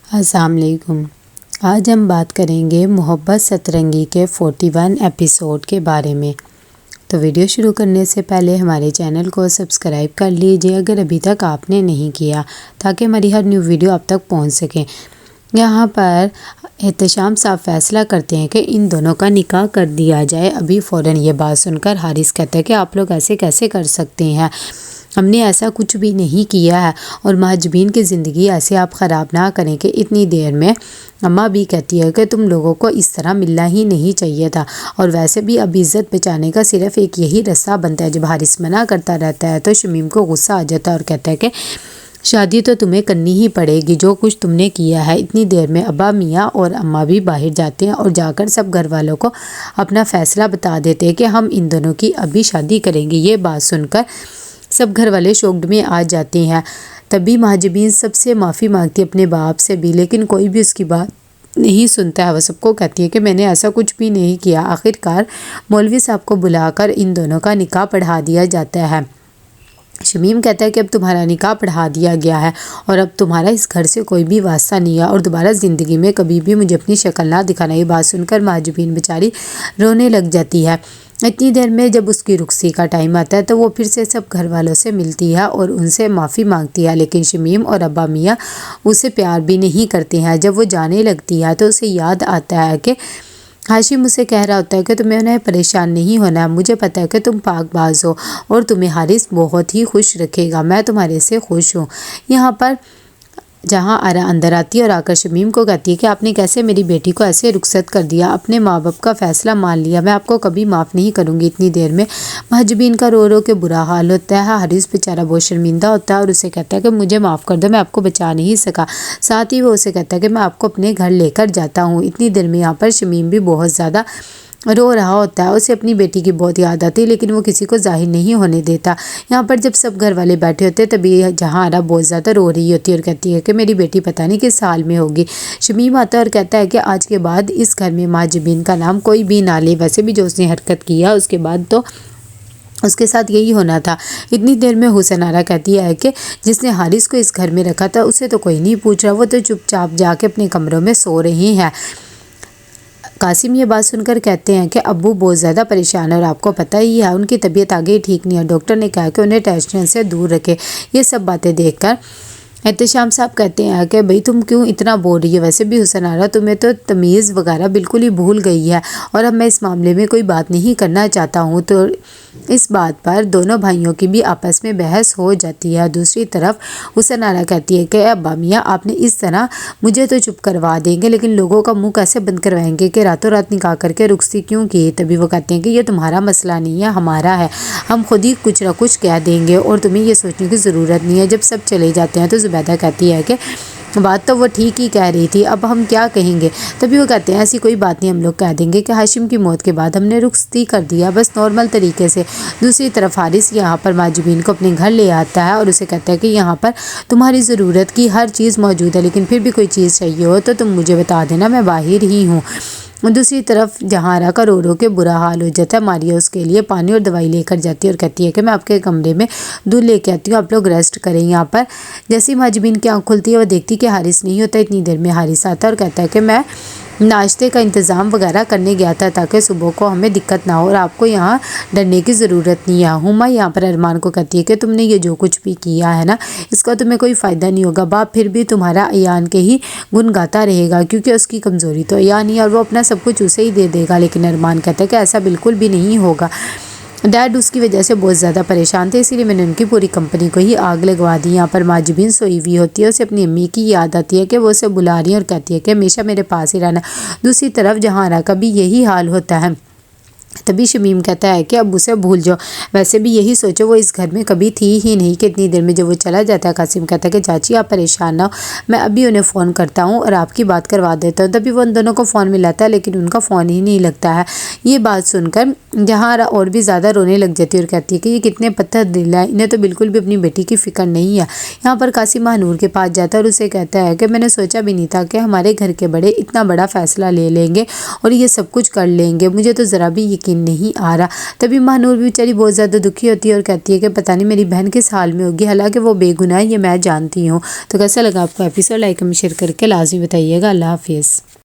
السلام علیکم۔ آج ہم بات کریں گے محبت سترنگی کے 41 ایپیسوڈ کے بارے میں۔ تو ویڈیو شروع کرنے سے پہلے ہمارے چینل کو سبسکرائب کر لیجئے اگر ابھی تک آپ نے نہیں کیا، تاکہ ہماری ہر نیو ویڈیو آپ تک پہنچ سکیں۔ یہاں پر احتشام صاحب فیصلہ کرتے ہیں کہ ان دونوں کا نکاح کر دیا جائے۔ ابھی فوراً یہ بات سن کر حارث کہتا ہے کہ آپ لوگ ایسے کیسے کر سکتے ہیں، ہم نے ایسا کچھ بھی نہیں کیا ہے، اور مہاجبین کی زندگی ایسے آپ خراب نہ کریں کہ اتنی دیر میں اماں بھی کہتی ہے کہ تم لوگوں کو اس طرح ملنا ہی نہیں چاہیے تھا، اور ویسے بھی اب عزت بچانے کا صرف ایک یہی رستہ بنتا ہے۔ جب حارث منع کرتا رہتا ہے تو شمیم کو غصہ آ جاتا ہے اور کہتا ہے کہ شادی تو تمہیں کرنی ہی پڑے گی، جو کچھ تم نے کیا ہے۔ اتنی دیر میں ابا میاں اور اماں بھی باہر جاتے ہیں اور جا کر سب گھر والوں کو اپنا فیصلہ بتا دیتے ہیں کہ ہم ان دونوں کی ابھی شادی کریں گے۔ یہ بات سن کر سب گھر والے شوکڈ میں آ جاتے ہیں۔ تبھی مہاجبین سب سے معافی مانگتی ہے، اپنے باپ سے بھی، لیکن کوئی بھی اس کی بات نہیں سنتا ہے۔ وہ سب کو کہتی ہے کہ میں نے ایسا کچھ بھی نہیں کیا۔ آخرکار مولوی صاحب کو بلا کر ان دونوں کا نکاح پڑھا دیا جاتا ہے۔ شمیم کہتا ہے کہ اب تمہارا نکاح پڑھا دیا گیا ہے اور اب تمہارا اس گھر سے کوئی بھی واسطہ نہیں ہے، اور دوبارہ زندگی میں کبھی بھی مجھے اپنی شکل نہ دکھانا۔ یہ بات سن کر مہاجبین بیچاری رونے لگ جاتی ہے۔ اتنی دیر میں جب اس کی رخصتی کا ٹائم آتا ہے تو وہ پھر سے سب گھر والوں سے ملتی ہے اور ان سے معافی مانگتی ہے، لیکن شمیم اور ابا میاں اسے پیار بھی نہیں کرتے ہیں۔ جب وہ جانے لگتی ہے تو اسے یاد آتا ہے کہ ہاشم اسے کہہ رہا ہوتا ہے کہ تمہیں انہیں پریشان نہیں ہونا ہے، مجھے پتہ ہے کہ تم پاک باز ہو اور تمہیں حارث بہت ہی خوش رکھے گا، میں تمہارے سے خوش ہوں۔ یہاں پر جہاں آرا اندر آتی ہے اور آ کر شمیم کو کہتی ہے کہ آپ نے کیسے میری بیٹی کو ایسے رخصت کر دیا، اپنے ماں باپ کا فیصلہ مان لیا، میں آپ کو کبھی معاف نہیں کروں گی۔ اتنی دیر میں مہاجبین کا رو رو کے برا حال ہوتا ہے۔ حارث بیچارہ بہت شرمندہ ہوتا ہے اور اسے کہتا ہے کہ مجھے معاف کر دو، میں آپ کو بچا نہیں سکا۔ ساتھ ہی وہ اسے کہتا ہے کہ میں آپ کو اپنے گھر لے کر جاتا ہوں۔ اتنی دیر میں یہاں پر شمیم بھی بہت زیادہ رو رہا ہوتا ہے، اسے اپنی بیٹی کی بہت یاد آتی ہے، لیکن وہ کسی کو ظاہر نہیں ہونے دیتا۔ یہاں پر جب سب گھر والے بیٹھے ہوتے ہیں تبھی جہاں آرا بہت زیادہ رو رہی ہوتی ہے اور کہتی ہے کہ میری بیٹی پتہ نہیں کس حال میں ہوگی۔ شمیم آتا ہے اور کہتا ہے کہ آج کے بعد اس گھر میں مہاجبین کا نام کوئی بھی نہ لے، ویسے بھی جو اس نے حرکت کیا اس کے بعد تو اس کے ساتھ یہی ہونا تھا۔ اتنی دیر میں حسن آرا کہتی ہے کہ جس نے حارث کو اس گھر میں رکھا تھا اسے تو کوئی نہیں پوچھ رہا، وہ تو چپ چاپ جا کے اپنے کمروں میں سو رہی ہیں۔ قاسم یہ بات سن کر کہتے ہیں کہ ابو بہت زیادہ پریشان ہے اور آپ کو پتہ ہی ہے ان کی طبیعت آگے ٹھیک نہیں ہے، ڈاکٹر نے کہا کہ انہیں ٹینشن سے دور رکھے۔ یہ سب باتیں دیکھ کر احتشام صاحب کہتے ہیں کہ بھئی تم کیوں اتنا بول رہی ہے، ویسے بھی حسن آرا تمہیں تو تمیز وغیرہ بالکل ہی بھول گئی ہے، اور اب میں اس معاملے میں کوئی بات نہیں کرنا چاہتا ہوں۔ تو اس بات پر دونوں بھائیوں کی بھی آپس میں بحث ہو جاتی ہے۔ دوسری طرف حسن آرا کہتی ہے کہ ابا میاں آپ نے اس طرح مجھے تو چپ کروا دیں گے، لیکن لوگوں کا منہ کیسے بند کروائیں گے کہ راتوں رات نکاح کر کے رخصتی کیوں کی۔ تبھی وہ کہتے ہیں کہ یہ تمہارا مسئلہ نہیں ہے، ہمارا ہے، ہم خود ہی کچھ نہ کچھ کہہ دیں گے اور تمہیں یہ سوچنے کی ضرورت نہیں ہے۔ جب سب چلے جاتے ہیں تو زبیدہ کہتی ہے کہ بات تو وہ ٹھیک ہی کہہ رہی تھی، اب ہم کیا کہیں گے۔ تبھی وہ کہتے ہیں ایسی کوئی بات نہیں، ہم لوگ کہہ دیں گے کہ ہاشم کی موت کے بعد ہم نے رخصتی کر دیا، بس نارمل طریقے سے۔ دوسری طرف حارث یہاں پر مہاجبین کو اپنے گھر لے آتا ہے اور اسے کہتا ہے کہ یہاں پر تمہاری ضرورت کی ہر چیز موجود ہے، لیکن پھر بھی کوئی چیز چاہیے ہو تو تم مجھے بتا دینا، میں باہر ہی ہوں۔ دوسری طرف جہاں آرا کا رو رو کے برا حال ہو جاتا ہے، ماریا اس کے لیے پانی اور دوائی لے کر جاتی ہے اور کہتی ہے کہ میں آپ کے کمرے میں دودھ لے کے آتی ہوں، آپ لوگ ریسٹ کریں۔ یہاں پر جیسے ہی مہاجبین کی آنکھ کھلتی ہے وہ دیکھتی کہ حارث نہیں ہوتا۔ اتنی دیر میں حارث آتا ہے اور کہتا ہے کہ میں ناشتے کا انتظام وغیرہ کرنے گیا تھا تاکہ صبح کو ہمیں دقت نہ ہو، اور آپ کو یہاں ڈرنے کی ضرورت نہیں ہے۔ ہما یہاں پر ارمان کو کہتی ہے کہ تم نے یہ جو کچھ بھی کیا ہے نا، اس کا تمہیں کوئی فائدہ نہیں ہوگا، باپ پھر بھی تمہارا ایان کے ہی گن گاتا رہے گا، کیونکہ اس کی کمزوری تو ایان ہی، اور وہ اپنا سب کچھ اسے ہی دے دے گا۔ لیکن ارمان کہتا ہے کہ ایسا بالکل بھی نہیں ہوگا، ڈیڈ اس کی وجہ سے بہت زیادہ پریشان تھے، اسی لیے میں نے ان کی پوری کمپنی کو ہی آگ لگوا دی۔ یہاں پر مہاجبین سوئی ہوئی ہوتی ہے، اسے اپنی امی کی یاد آتی ہے کہ وہ اسے بلا رہی ہیں اور کہتی ہے کہ ہمیشہ میرے پاس ہی رہنا۔ دوسری طرف جہاں آرا کا بھی یہی حال ہوتا ہے۔ تبھی شمیم کہتا ہے کہ اب اسے بھول جاؤ، ویسے بھی یہی سوچو وہ اس گھر میں کبھی تھی ہی نہیں۔ کہ اتنی دیر میں جب وہ چلا جاتا ہے قاسم کہتا ہے کہ چاچی آپ پریشان نہ ہو، میں ابھی انہیں فون کرتا ہوں اور آپ کی بات کروا دیتا ہوں۔ تبھی وہ ان دونوں کو فون ملاتا ہے لیکن ان کا فون ہی نہیں لگتا ہے۔ یہ بات سن کر جہاں آرا اور بھی زیادہ رونے لگ جاتی ہے اور کہتی ہے کہ یہ کتنے پتھر دل ہے، انہیں تو بالکل بھی اپنی بیٹی کی فکر نہیں ہے۔ یہاں پر قاسم مہنور کے پاس جاتا ہے اور اسے کہتا ہے کہ میں نے سوچا بھی نہیں تھا کہ ہمارے گھر کے بڑے اتنا بڑا فیصلہ لے لیں گے اور یہ سب کچھ کر لیں گے، مجھے تو ذرا بھی یقین نہیں آ رہا۔ تبھی ماہنور بھی بیچاری بہت زیادہ دکھی ہوتی ہے اور کہتی ہے کہ پتہ نہیں میری بہن کس حال میں ہوگی، حالانکہ وہ بے گناہ ہے، یہ میں جانتی ہوں۔ تو کیسا لگا آپ کو ایپیسوڈ؟ لائک کمنٹ شیئر کر کے لازمی بتائیے گا۔ اللہ حافظ۔